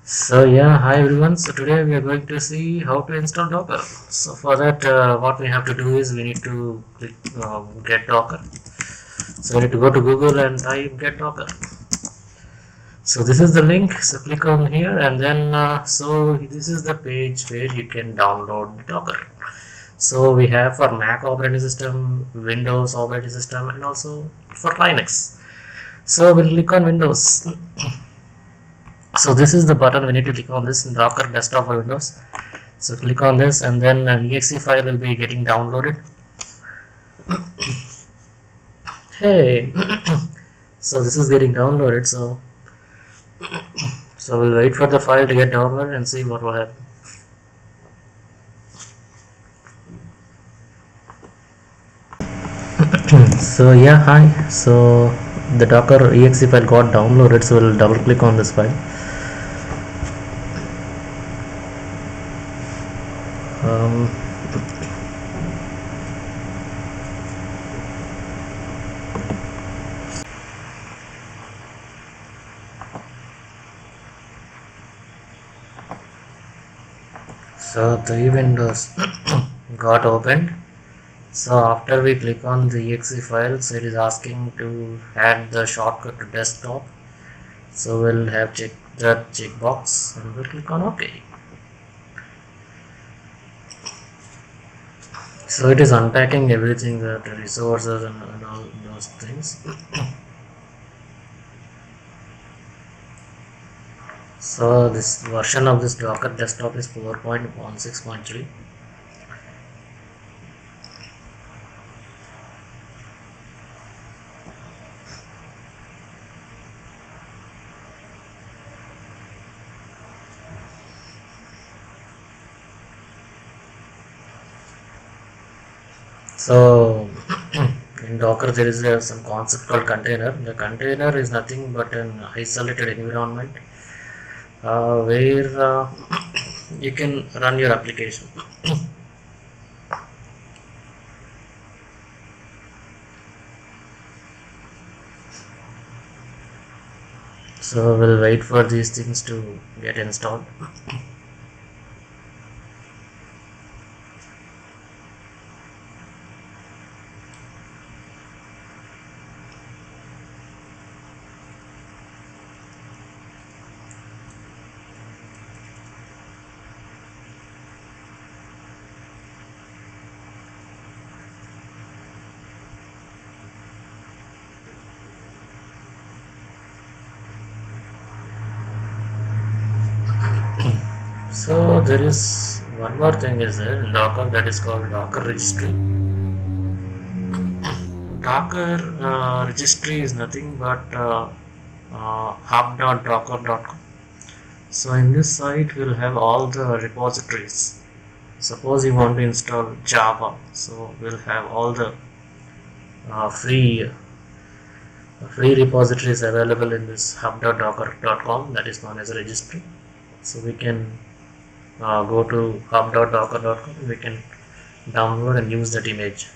So yeah, hi everyone. So today we are going to see how to install Docker. So for that, what we have to do is we need to click, get Docker. So we need to go to Google and type get Docker. So this is the link. So click on here, and then so this is the page where you can download Docker. So we have for Mac operating system, Windows operating system, and also for Linux. So we'll click on Windows. So this is the button we need to click on this in Docker desktop for Windows. So click on this and then an exe file will be getting downloaded. Hey, so this is getting downloaded. So we'll wait for the file to get downloaded and see what will happen. So yeah, hi. So the Docker exe file got downloaded. So we'll double click on this file. Um, so the windows got opened. So after we click on the exe files, it is asking to add the shortcut to desktop. So we'll have check that checkbox and we'll click on OK. So it is unpacking everything, the resources and all those things. So this version of this Docker desktop is 4.16.3. So in Docker there is some concept called container. The container is nothing but an isolated environment where you can run your application. So we'll wait for these things to get installed. So there is one more thing is there in Docker, that is called Docker registry. Docker registry is nothing but hub.docker.com. So in this site we'll have all the repositories. Suppose you want to install Java, so we'll have all the free repositories available in this hub.docker.com, that is known as a registry. So we can go to hub.docker.com, we can download and use that image.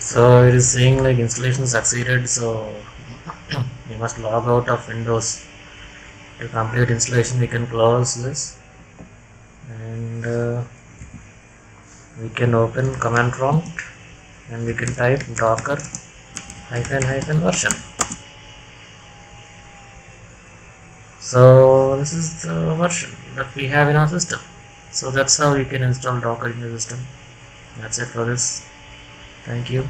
So it is saying like installation succeeded, so you must log out of Windows to complete installation. We can close this and we can open command prompt and we can type docker hyphen version. So this is the version that we have in our system. So that's how you can install Docker in your system. That's it for this. Thank you.